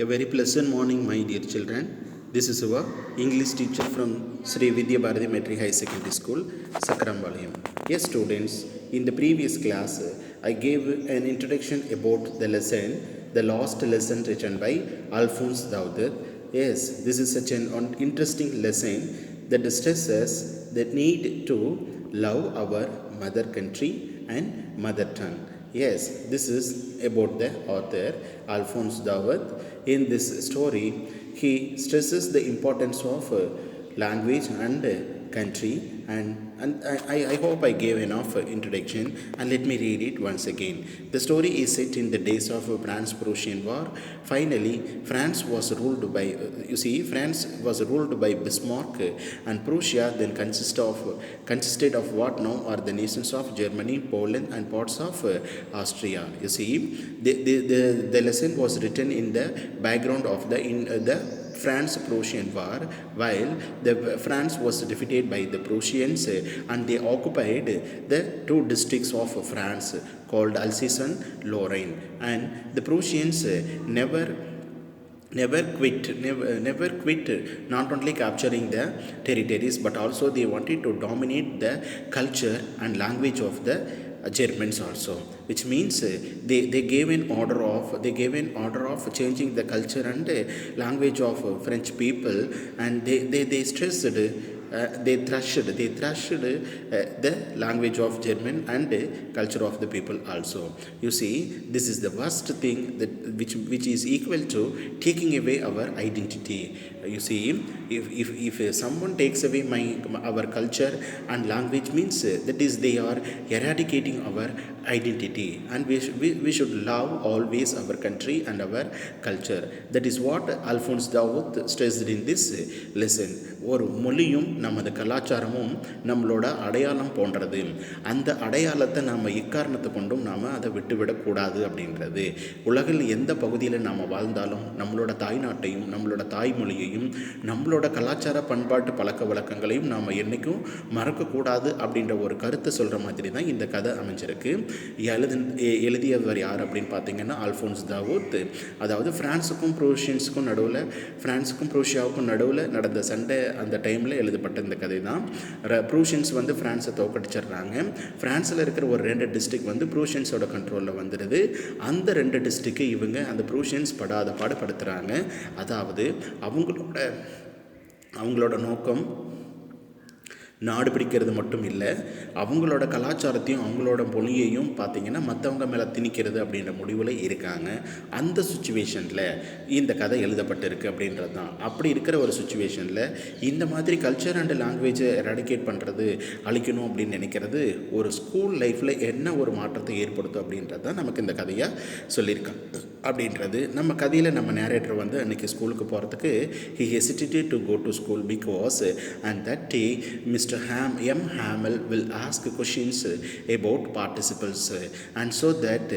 A very pleasant morning, my dear children. This is our English teacher from Sri Vidya Bharati Metric High Secondary School, Sakrambalayam. Yes, students, in the previous class, I gave an introduction about the lesson, the lost lesson written by Alphonse Daudet. Yes, this is such an interesting lesson that stresses the need to love our mother country and mother tongue. Yes, this is about the author Alphonse Daudet. In this story, he stresses the importance of language and country, and I hope I gave enough introduction, and let me read it once again. The story is set in the days of France-Prussian War. Finally, France was ruled by, France was ruled by Bismarck, and Prussia then consisted of what now are the nations of Germany, Poland, and parts of Austria. You see, the lesson was written in the background of the France-Prussian War, while the France was defeated by the Prussians, and they occupied the two districts of France called Alsace and Lorraine, and the Prussians never quit not only capturing the territories, but also they wanted to dominate the culture and language of the Germans also, which means they gave an order of changing the culture and language of French people, and they stressed they thrashed the language of German and culture of the people also. You see, this is the worst thing that which is equal to taking away our identity. You see, if someone takes away our culture and language, means that is they are eradicating our identity, and we should love always our country and our culture. That is what Alphonse Daudet stressed in this lesson. ஒரு மொழியும் நமது கலாச்சாரமும் நம்மளோட அடையாளம் போன்றது. அந்த அடையாளத்தை நாம் எக்காரணத்தை கொண்டும் நாம் அதை விட்டுவிடக்கூடாது அப்படின்றது. உலகில் எந்த பகுதியில் நாம் வாழ்ந்தாலும் நம்மளோட தாய்நாட்டையும் நம்மளோட தாய்மொழியையும் நம்மளோட கலாச்சார பண்பாட்டு பழக்க வழக்கங்களையும் நாம் என்றைக்கும் மறக்கக்கூடாது அப்படின்ற ஒரு கருத்தை சொல்கிற மாதிரி தான் இந்த கதை அமைஞ்சிருக்கு. எழுதியவர் யார் அப்படின்னு பார்த்தீங்கன்னா அல்ஃபோன்ஸ் தாவூத். அதாவது ஃப்ரான்ஸுக்கும் ப்ரூஷியாவுக்கும் நடுவில் நடந்த சண்டை அந்த டைமில் எழுதப்பட்ட இந்த கதை தான். ப்ரூஷியன்ஸ் வந்து ஃப்ரான்ஸை தோக்கடிச்சிடுறாங்க. ஃப்ரான்ஸில் இருக்கிற ஒரு 2 டிஸ்ட்ரிக்ட் வந்து ப்ரூஷியன்ஸோட கண்ட்ரோலில் வந்துடுது. அந்த 2 டிஸ்ட்ரிக்ட் இவங்க அந்த ப்ரூஷியன்ஸ் பாடுபடுத்துகிறாங்க. அதாவது அவங்களோட நோக்கம் நாடு பிடிக்கிறது மட்டும் இல்லை, அவங்களோட கலாச்சாரத்தையும் அவங்களோட மொழியையும் பார்த்திங்கன்னா மற்றவங்க மேலே திணிக்கிறது அப்படின்ற முடிவில் இருக்காங்க. அந்த சுச்சுவேஷனில் இந்த கதை எழுதப்பட்டிருக்கு அப்படின்றது தான். அப்படி இருக்கிற ஒரு சுச்சுவேஷனில் இந்த மாதிரி கல்ச்சர் அண்ட் லாங்குவேஜை எராடிகேட் பண்ணுறது, அழிக்கணும் அப்படின்னு நினைக்கிறது ஒரு ஸ்கூல் லைஃப்பில் என்ன ஒரு மாற்றத்தை ஏற்படுத்தும் அப்படின்றது தான் நமக்கு இந்த கதையாக சொல்லியிருக்காங்க. அப்படின்றது நம்ம கதையில் நம்ம நேரேட்டர் வந்து அன்றைக்கி ஸ்கூலுக்கு போகிறதுக்கு he hesitated to go to school because and that day Mr. M. Hamel will ask questions about participles, and so that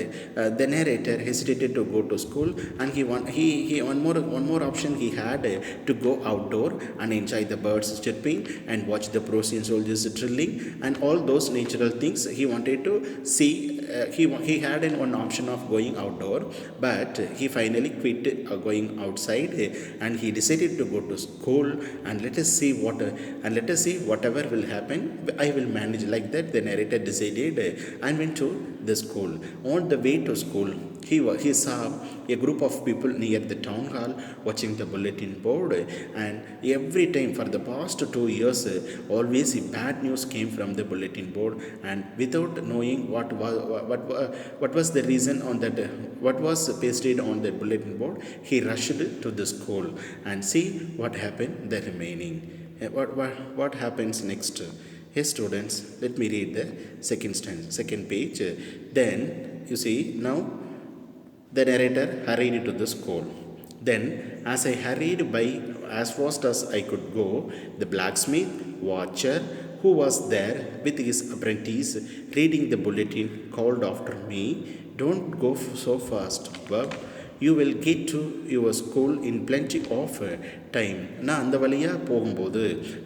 the narrator hesitated to go to school, and one more option he had to go outdoor and enjoy the birds chirping and watch the Prussian soldiers drilling and all those natural things he wanted to see. He had one option of going outdoor, but he finally quit going outside, and he decided to go to school, and let us see whatever will happen, I will manage. Like that the narrator decided and went to the school. On the way to school, he saw a group of people near the town hall watching the bulletin board, and every time for the past 2 years always bad news came from the bulletin board, and without knowing what was the reason on that, what was pasted on the bulletin board, he rushed to the school and see what happened the remaining. What happens next? Yes, students, let me read the second page. Then you see, now the narrator hurried to the school. Then as I hurried by as fast as I could go, the blacksmith watcher who was there with his apprentice reading the bulletin called after me, "Don't go so fast, Bob. You will get to your school in plenty of time. நான் அந்த வழியாக போகும்போது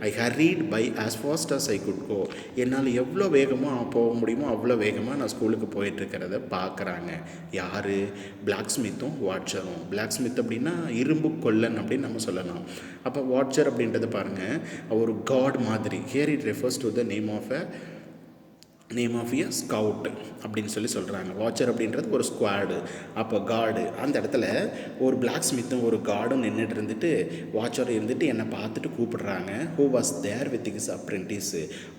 I hurried by as fast as I could go. என்னால் எவ்வளோ வேகமாக போக முடியுமோ அவ்வளோ வேகமாக நான் ஸ்கூலுக்கு போயிட்டுருக்கிறத பார்க்குறாங்க. யார்? பிளாக் ஸ்மித்தும் வாட்சரும். பிளாக் ஸ்மித் அப்படின்னா இரும்பு கொல்லன் அப்படின்னு நம்ம சொல்லலாம். அப்போ வாட்சர் அப்படின்றது பாருங்கள் ஒரு காட் மாதிரி. Here it refers to the name of a scout அப்படின்னு சொல்கிறாங்க. வாட்சர் அப்படின்றது ஒரு ஸ்குவாடு. அப்போ காடு அந்த இடத்துல ஒரு பிளாக் ஸ்மித்தும் ஒரு கார்டும் நின்றுட்டு இருந்துட்டு வாட்சர் இருந்துட்டு என்னை பார்த்துட்டு கூப்பிடுறாங்க. Who was there with his apprentice.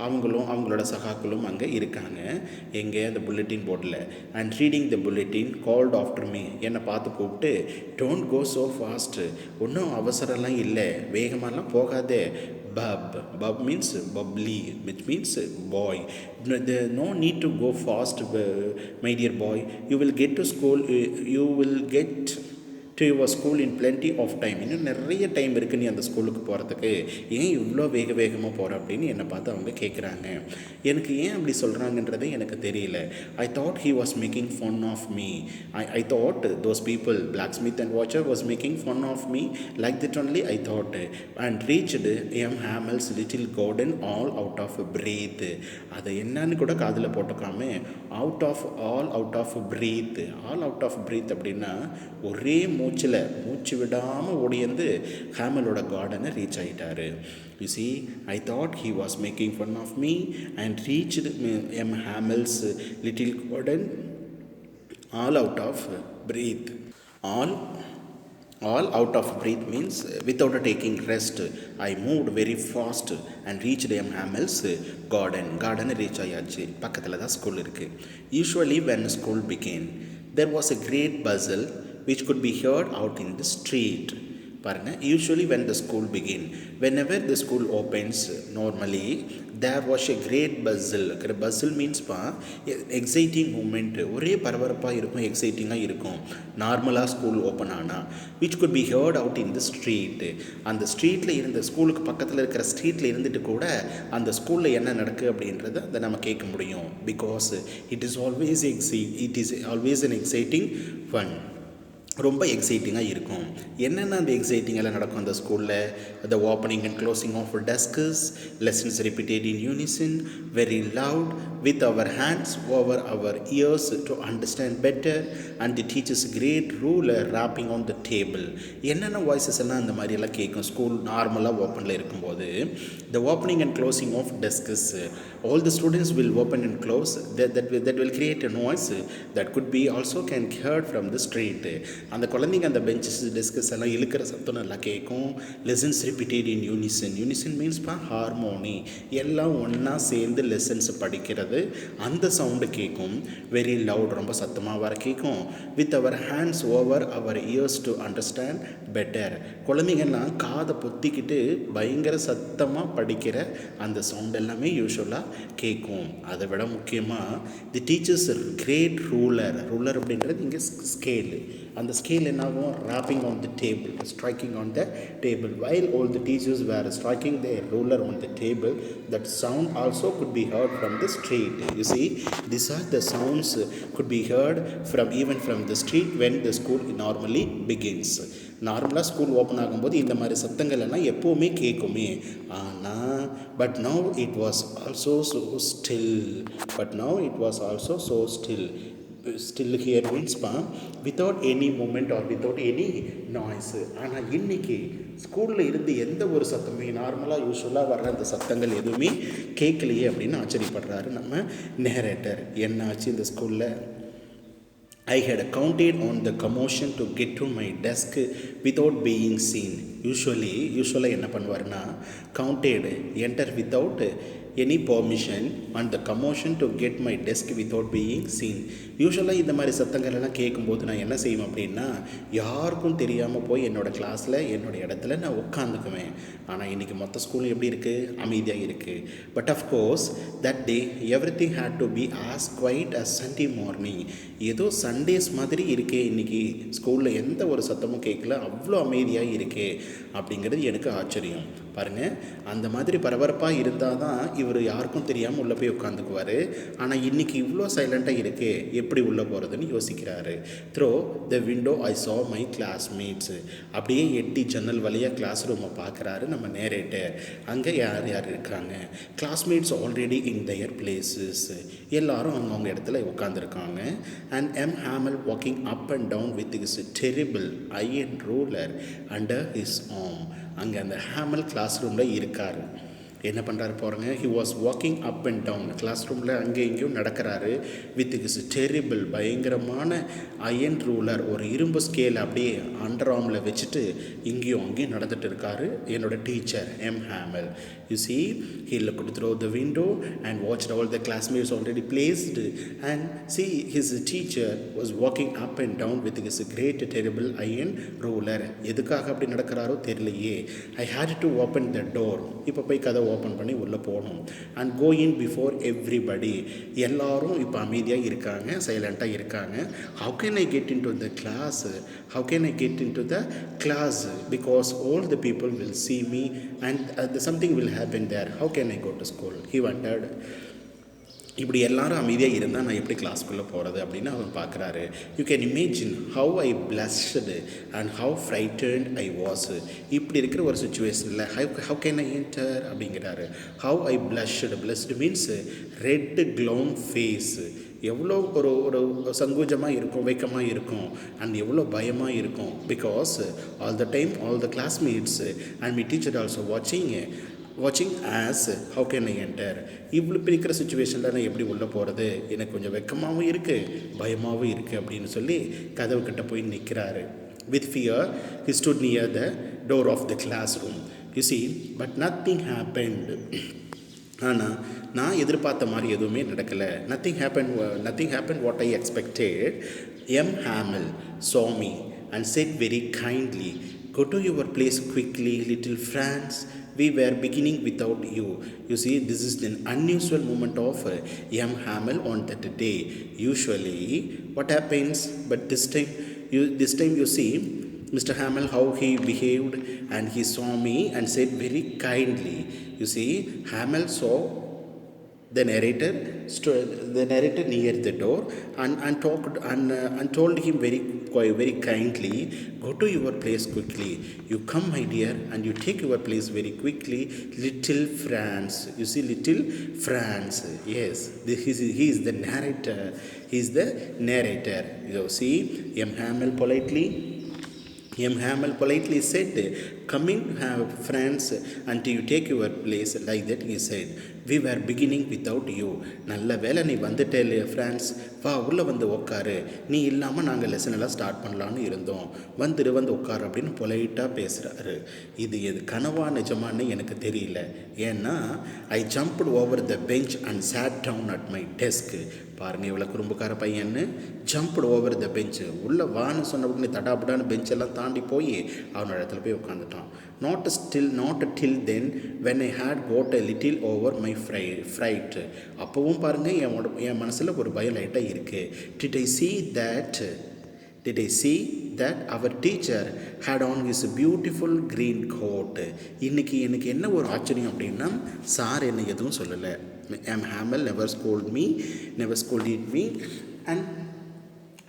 அவங்களோட சகாக்களும் அங்கே இருக்காங்க. எங்கே? அந்த புல்லட்டின் போர்டில். And reading the bulletin called after me. என்னை பார்த்து கூப்பிட்டு டோன்ட் கோ ஸோ ஃபாஸ்ட். ஒன்றும் அவசரம்லாம் இல்லை, வேகமாகலாம் போகாதே. Bub means bubbly, which means boy. No need to go fast, my dear boy. You will get to school. You will get to your school in plenty of time. இன்னும் நிறைய time இருக்குது நீ அந்த ஸ்கூலுக்கு போகிறதுக்கு. ஏன் இவ்வளோ வேகமாக போகிற அப்படின்னு என்னை பார்த்து அவங்க கேட்குறாங்க. எனக்கு ஏன் அப்படி சொல்கிறாங்கன்றதே எனக்கு தெரியல. I thought he was making fun of me. I thought those people blacksmith and வாட்சர் was making fun of me like that only I thought. And reached Hamel's little garden all out of breath. அதை என்னன்னு கூட காதில் போட்டுக்காம out of breath. All out of breath அப்படின்னா ஒரே மூச்சு விடாமல் ஓடியந்து ஹேமலோட கார்டனை ரீச் ஆகிட்டாரு. You see, I thought he was making fun of me and reached Hamel's little garden all out of breath. All out of breath means without taking rest. I moved very fast and reached Hamel's garden. Garden reach ஆயாச்சு. பக்கத்தில் தான் school இருக்குது. Usually when school began, there was a great bustle which could be heard out in the street. பாருங்கள், usually when the school begin, whenever the school opens, normally there was a great bustle. Bustle means exciting moment. ஒரே பரபரப்பாக இருக்கும், எக்ஸைட்டிங்காக இருக்கும் நார்மலாக school open ஆனால். which could be heard out in the street. அந்த ஸ்ட்ரீட்டில் இருந்த ஸ்கூலுக்கு பக்கத்தில் இருக்கிற ஸ்ட்ரீட்டில் இருந்துட்டு கூட அந்த ஸ்கூலில் என்ன நடக்குது அப்படின்றத அதை நம்ம கேட்க முடியும். Because it is always an exciting fun. ரொம்ப எக்ஸைட்டிங்காக இருக்கும். என்னென்ன அந்த எக்ஸைட்டிங்கெல்லாம் நடக்கும் அந்த ஸ்கூலில்? The opening and closing of desks, lessons repeated in unison, very loud, with our hands over our ears to understand better, and the teacher's great ruler rapping on the table. என்னென்ன voices எல்லாம் அந்த மாதிரியெல்லாம் கேட்கும் school நார்மலாக ஓப்பனில் இருக்கும்போது? The opening and closing of desks, all the students will open and close, that will create a noise that could be also can heard from the street. அந்த குழந்தைங்க அந்த பெஞ்சஸ் டெஸ்கஸ் எல்லாம் இழுக்கிற சத்தம் நல்லா கேட்கும். Lessons repeated in Unison. Unison means harmony. எல்லாம் ஒன்றா சேர்ந்து லெசன்ஸ் படிக்கிறது, அந்த சவுண்டு கேட்கும். வெரி லவுட், ரொம்ப சத்தமாக வர கேட்கும். With our hands over our ears to understand better. குழந்தைங்கள்லாம் காதை பொத்திக்கிட்டு பயங்கர சத்தமாக படிக்கிற அந்த சவுண்ட் எல்லாமே யூஸ்வலாக கேட்கும். அதை விட முக்கியமாக தி டீச்சர்ஸ் கிரேட் ரூலர் அப்படின்றது இங்கே ஸ்கேலு. அந்த ஸ்கேல் என்னாகும்? Wrapping on the table, striking on the table. While all the teachers were striking their ruler on the table, that sound also could be heard from the street. You see, these are the sounds could be heard even from the street when the school normally begins. நார்மலாக school open ஆகும்போது இந்த மாதிரி சத்தங்கள் எல்லாம் எப்போவுமே கேட்குமே. ஆனால் but now it was also so still. Still here means without any movement or without any noise. ஆனால் இன்றைக்கி ஸ்கூலில் இருந்து எந்த ஒரு சத்தமே நார்மலாக யூஸ்வலாக வர்ற அந்த சத்தங்கள் எதுவுமே கேட்கலையே அப்படின்னு ஆச்சரியப்படுறாரு நம்ம நேரேட்டர். என்ன ஆச்சு இந்த ஸ்கூலில்? I had counted on the commotion to get to my desk without being seen. Usually என்ன பண்ணுவார்னா, counted, enter without any permission and the commotion to get my desk without being seen. யூஸ்வலாக இந்த மாதிரி சத்தங்கள் எல்லாம் கேட்கும்போது நான் என்ன செய்வேன் அப்படின்னா, யாருக்கும் தெரியாமல் போய் என்னோடய கிளாஸில் என்னோடய இடத்துல நான் உட்காந்துக்குவேன். ஆனால் இன்றைக்கி மொத்த ஸ்கூலும் எப்படி இருக்குது? அமைதியாக இருக்குது. But of course that day everything had to be as quiet as Sunday morning. ஏதோ சண்டேஸ் மாதிரி இருக்கே இன்றைக்கி ஸ்கூலில், எந்த ஒரு சத்தமும் கேட்கல, அவ்வளோ அமைதியாக இருக்கே அப்படிங்கிறது எனக்கு ஆச்சரியம். பாருங்கள், அந்த மாதிரி பரபரப்பாக இருந்தால் தான் இவர் யாருக்கும் தெரியாமல் உள்ளே போய் உட்காந்துக்குவார். ஆனால் இன்றைக்கி இவ்வளோ சைலண்ட்டாக இருக்கே, எப்படி உள்ளே போகிறதுன்னு யோசிக்கிறாரு. த்ரோ த விண்டோ ஐ சா மை கிளாஸ்மேட்ஸு. அப்படியே எட்டி ஜன்னல் வழியாக கிளாஸ் ரூமை பார்க்குறாரு நம்ம நேரேட்டர். அங்கே யார் யார் இருக்காங்க? Classmates already in their places. எல்லாரும் அவங்கவுங்க இடத்துல உட்காந்துருக்காங்க. And M Hamel walking up and down with his terrible iron ruler under his arm. அங்கே அந்த ஹேமல் கிளாஸ் ரூமில் இருக்கார். என்ன பண்ணுறாரு பாருங்க. He was walking up and down. Class ரூமில் அங்கே இங்கேயும் நடக்கிறாரு. வித் ஹிஸ் டெரிபிள், பயங்கரமான அயன் ரூலர், ஒரு இரும்பு ஸ்கேல் அப்படியே அண்டர் ஆர்மில் வச்சுட்டு இங்கேயும் அங்கேயும் நடந்துட்டு இருக்காரு என்னோட teacher M Hamel. You see, he looked through the window and watched all the classmates already placed, and see his teacher was walking up and down with his great terrible iron ruler. எதுக்காக அப்படி நடக்கிறாரோ தெரியலையே. I had to open the door. இப்போ போய் கதை open பண்ணி உள்ளே போகணும். And go in before everybody. எல்லாரும் இப்போ அமைதியாக இருக்காங்க, சைலண்ட்டாக இருக்காங்க. How can I get in to the class? How can I get in to the class? Because all the people will see me and something will happen there. How can I go to school? He wondered. இப்படி எல்லாரும் அமைதியாக இருந்தால் நான் எப்படி கிளாஸ்க்குள்ளே போகிறது அப்படின்னு அவர் பார்க்குறாரு. You can imagine how I blushed and how frightened I was. இப்படி இருக்கிற ஒரு சுச்சுவேஷனில் ஹவ் கேன் ஐ என்டர் அப்படிங்கிறாரு. How I blushed means red clone face. எவ்வளோ ஒரு ஒரு சங்கூஜமாக இருக்கும், வெக்கமாக இருக்கும், அண்ட் எவ்வளோ பயமாக இருக்கும். Because all the time all the classmates and my teacher also வாட்சிங் as how can I enter. இவ்வளோ பிரிக்கிற சுச்சுவேஷனில் நான் எப்படி உள்ளே போகிறது? எனக்கு கொஞ்சம் வெக்கமாகவும் இருக்குது, பயமாகவும் இருக்குது அப்படின்னு சொல்லி கதவு கிட்ட போய் நிற்கிறாரு. With fear he stood near the door of the classroom. You see, but nothing happened. ஆனால் நான் எதிர்பார்த்த மாதிரி எதுவுமே நடக்கலை. Nothing happen what I expected. M Hamel saw me and said very kindly, go to your place quickly, little Franz. We were beginning without you. You see, this is an unusual moment of M. Hamel on that day. Usually, what happens? But this time you see, Mr. Hamel, how he behaved, and he saw me and said very kindly. You see, Hamel saw the narrator near the door and talked and told him very kindly, go to your place quickly. You come, my dear, and you take your place very quickly, little Franz. You see, little Franz. Yes, he is the narrator. He is the narrator. You see, M. Hamel politely said, come in, Franz, until you take your place. Like that he said, we were beginning without you. நல்ல வேலை நீ வந்துட்டே இல்லையா France, வா உள்ளே வந்து உட்காரு, நீ இல்லாமல் நாங்கள் லெசன் எல்லாம் ஸ்டார்ட் பண்ணலான்னு இருந்தோம், வந்து உட்காரு அப்படின்னு பொலைட்டாக பேசுகிறாரு. இது கனவா நிஜமானு எனக்கு தெரியல. ஏன்னா I jumped over the bench and sat down at my desk. பாருங்கள் இவ்வளோ குறும்புக்கார பையன்னு. ஜம்ப்டு ஓவர் த பெஞ்சு, உள்ளே வான்னு சொன்ன உடனே தடாபடான்னு பெஞ்செல்லாம் தாண்டி போய் அவனோட இடத்துல போய் உட்காந்துட்டான். not till then when I had got a little over my fright. அப்போவும் பாருங்கள் என் மனசில் ஒரு பயம் லைட்டாக இருக்குது. Did I see that our teacher had on his beautiful green coat. இன்றைக்கி எனக்கு என்ன ஒரு ஆச்சரியம் அப்படின்னா, சார் என்னை எதுவும் சொல்லலை. M. Hamel never scolded me, and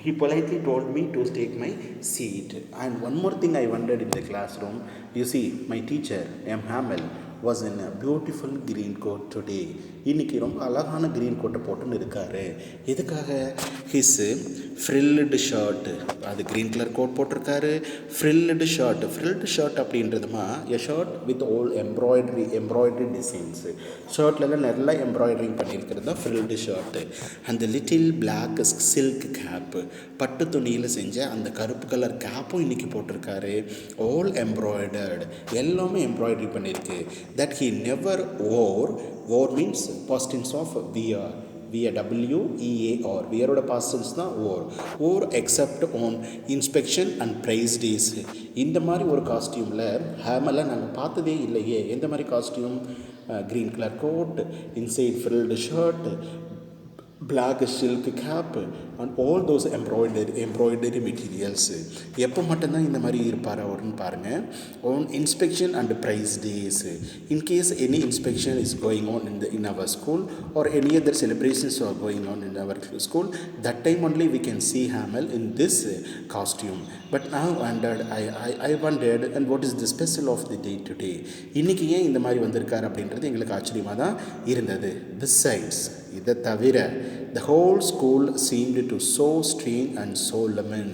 he politely told me to take my seat. And one more thing I wondered in the classroom, you see, my teacher M. Hamel was in a beautiful green coat today. இன்றைக்கி ரொம்ப அழகான green கோட்டை போட்டுன்னு இருக்கார். எதுக்காக? His frilled shirt, அது green colour coat போட்டிருக்காரு. Frilled shirt அப்படின்றதுமா a shirt with all embroidery designs. ஷர்ட்லலாம் நல்லா எம்ப்ராய்டரிங் பண்ணியிருக்கிறது தான் ஃப்ரில்டு ஷர்ட்டு. அந்த லிட்டில் பிளாக் சில்க் கேப்பு, பட்டு துணியில் செஞ்ச அந்த கருப்பு கலர் கேப்பும் இன்றைக்கி போட்டிருக்காரு. ஆல் எம்ப்ராய்டர்டு, எல்லாமே எம்ப்ராய்டரி பண்ணியிருக்கு. That he never wore means past tense of wear. வியரோட பாஸ்ட் டென்ஸ் தான் wore except on inspection and prize days. இந்த மாதிரி ஒரு காஸ்டியூமில் ஹேமெல்லாம் நாங்கள் பார்த்ததே இல்லையே. எந்த மாதிரி costume? Green colour coat, inside frilled shirt, black silk cap and all those embroidery materials. எப்போ மட்டும்தான் இந்த மாதிரி இருப்பார் அவருன்னு பாருங்கள். on inspection and prize days, in case any inspection is going on in our school or any other celebrations are going on in our school, that time only we can see Hamel in this costume. But now I wondered, and what is the special of the day today? இன்றைக்கி ஏன் இந்த மாதிரி வந்திருக்கார் அப்படின்றது எங்களுக்கு ஆச்சரியமாக தான் இருந்தது. Besides, இதை தவிர the whole school seemed to so strange and solemn.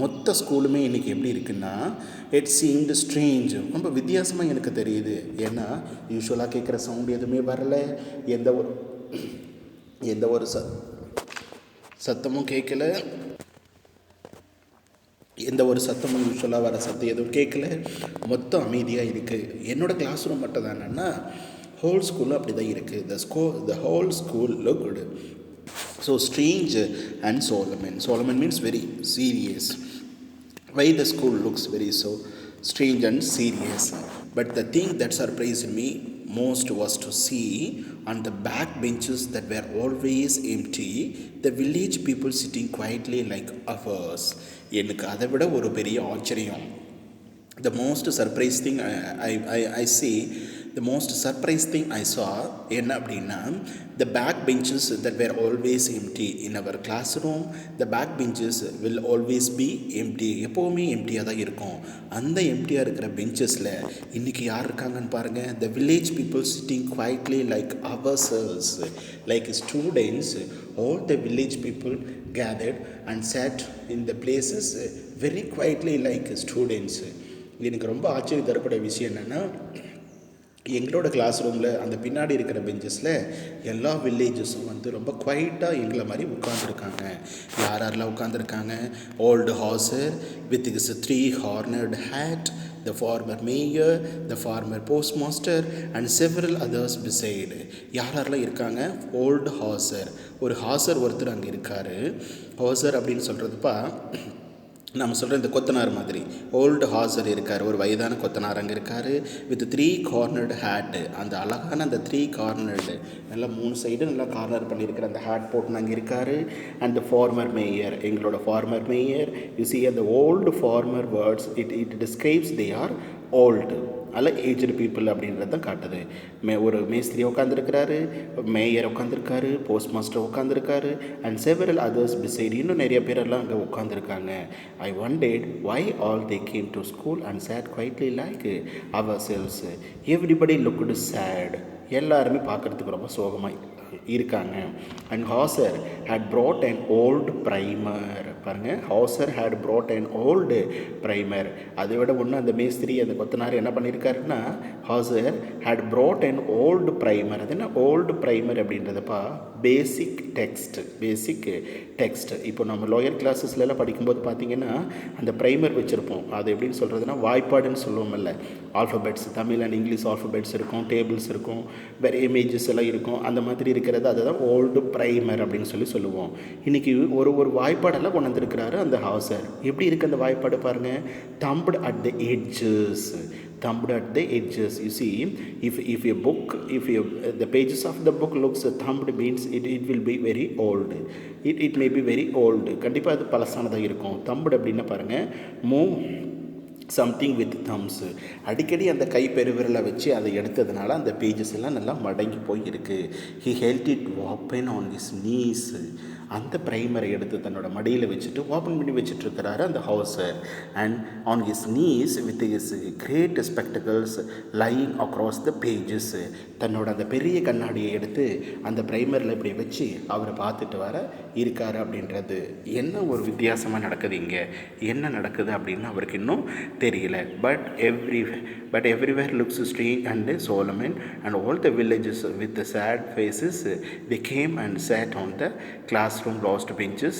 மொத்த ஸ்கூலுமே இன்றைக்கி எப்படி இருக்குன்னா, it seemed strange, ரொம்ப வித்தியாசமாக எனக்கு தெரியுது. ஏன்னா யூஸ்வலாக கேட்குற சவுண்ட் எதுவுமே வரலை, எந்த ஒரு சத்தமும் கேட்கல, எந்த ஒரு சத்தமும் யூஸ்வலாக வர சத்தம் எதுவும் கேட்கல, மொத்தம் அமைதியாக இருக்குது. என்னோடய கிளாஸ் ரூம் மட்டும் தான் என்னென்னா ஹோல் ஸ்கூலும் அப்படி தான் இருக்குது. The whole school looked so strange and solemn. Solemn means very serious. Why the school looks very so strange and serious? But the thing that surprised me most was to see on the back benches that were always empty, the village people sitting quietly like ours. எனக்கு அதை விட ஒரு பெரிய ஆச்சரியம், the most surprising thing I saw என்ன அப்படின்னா, the back benches that were always empty in our classroom. The back benches will always be empty. எப்போவுமே எம்டியாக தான் இருக்கும். அந்த எம்டியாக இருக்கிற பெஞ்சஸில் இன்றைக்கி யார் இருக்காங்கன்னு பாருங்கள். the village people sitting quietly like ourselves, like students. All the village people gathered and sat in the places very quietly like students. எனக்கு ரொம்ப ஆச்சரியம் தரக்கூடிய விஷயம் என்னென்னா, எங்களோட கிளாஸ் ரூமில் அந்த பின்னாடி இருக்கிற பெஞ்சஸில் எல்லா வில்லேஜஸும் ரொம்ப குவைட்டாக எங்களை மாதிரி உட்காந்துருக்காங்க. யாரெல்லாம் உட்காந்துருக்காங்க? Old ஹாசர் with his 3-horned hat, the former mayor, the former postmaster and several others beside. யாரெல்லாம் இருக்காங்க? ஓல்டு ஹாசர், ஒரு ஹாசர் ஒருத்தர் அங்கே இருக்கார். ஹாசர் அப்படின்னு சொல்கிறதுப்பா நம்ம சொல்கிற இந்த கொத்தனார் மாதிரி ஓல்டு ஹாசர் இருக்கார், ஒரு வயதான கொத்தனார் அங்கே இருக்கார். வித் 3-cornered hat, அந்த அழகான அந்த 3-cornered நல்லா 3 சைடு நல்லா கார்னர் பண்ணியிருக்கிற அந்த ஹேட் போட்டு அங்கே இருக்கார். அண்ட் த ஃபார்மர் மேயர், எங்களோட ஃபார்மர் மேயர். யூ சி அந்த old former words it describes they are old, அல்ல ஏஜ்டு பீப்புள் அப்படின்றது தான் காட்டுது. ஒரு மேஸ்திரி உட்காந்துருக்கிறாரு, மேயர் உட்காந்துருக்காரு, போஸ்ட் மாஸ்டர் உட்காந்துருக்காரு அண்ட் செவரல் அதர்ஸ் பிசைட். இன்னும் நிறைய பேரெல்லாம் அங்கே உட்காந்துருக்காங்க. ஐ wondered why all they came to school and sat quietly like ourselves. Everybody looked sad. எல்லாருமே பார்க்குறதுக்கு ரொம்ப சோகமாக இருக்காங்க. And ஹாசர் had brought an old primer. பாருங்கள், ஹாசர் had brought an old primer. அதை விட ஒன்று அந்த மேஸ்திரி அந்த கொத்தனார் என்ன பண்ணியிருக்காருன்னா, ஹாசர் had brought an old primer. அது என்ன ஓல்டு ப்ரைமர் அப்படின்றதப்பா? பேசிக் டெக்ஸ்ட். இப்போ நம்ம லோயர் கிளாஸஸ்லாம் படிக்கும்போது பார்த்திங்கன்னா அந்த ப்ரைமர் வச்சுருப்போம். அது எப்படின்னு சொல்கிறதுனா வாய்ப்பாடுன்னு சொல்லுவோம்ல. Alphabets, Tamil and English alphabets இருக்கும், டேபிள்ஸ் இருக்கும், வேறு இமேஜஸ் எல்லாம் இருக்கும். அந்த மாதிரி இருக்கிறது அதுதான் ஓல்டு ப்ரைமர் அப்படின்னு சொல்லுவோம். இன்றைக்கி ஒரு வாய்ப்பாடெல்லாம் கொண்டு வந்திருக்கிறாரு அந்த ஹாசர். எப்படி இருக்குது அந்த வாய்ப்பாடு பாருங்கள். thumbed at the edges. You see, if a book, the pages of the book looks thumbed means it will be very old. It may be very old. கண்டிப்பாக அது பழசானதாக இருக்கும். thumbed அப்படின்னா பாருங்கள், மூவ் சம்திங் வித் தம்ஸ். அடிக்கடி அந்த கை பெருவிரலை வச்சு அதை எடுத்ததுனால அந்த பேஜஸ் எல்லாம் நல்லா மடங்கி போய் இருக்குது. He held it open on his knees. அந்த ப்ரைமரை எடுத்து தன்னோட மடியில் வச்சுட்டு ஓப்பன் பண்ணி வச்சுட்ருக்கிறாரு அந்த Hauser. And on his knees with his great spectacles lying across the pages. தன்னோட அந்த பெரிய கண்ணாடியை எடுத்து அந்த ப்ரைமரில் இப்படி வச்சு அவரை பார்த்துட்டு வர இருக்கார் அப்படின்றது. என்ன ஒரு வித்தியாசமாக நடக்குது இங்கே, என்ன நடக்குது அப்படின்னு அவருக்கு இன்னும் தெரியல. But everywhere looks strange and solemn, and all the villages with the sad faces, they came and sat on the classroom lost benches,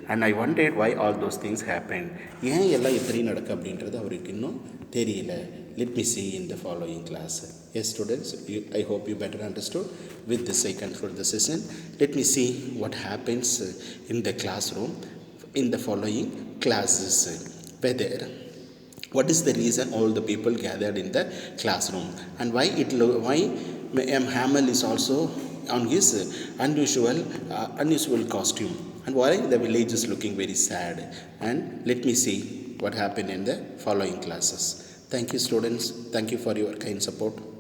and I wondered why all those things happened. ஏன் எல்லாம் இப்படி நடக்கு அப்படின்றது அவருக்கு இன்னும் தெரியல. Let me see in the following class. Yes students, I hope you better understood with this I conclude the session. Let me see what happens in the classroom in the following classes. Whether what is the reason all the people gathered in the classroom, and why M. Hamel is also on his unusual costume, and why the village is looking very sad. And let me see what happened in the following classes. Thank you, students. Thank you for your kind support.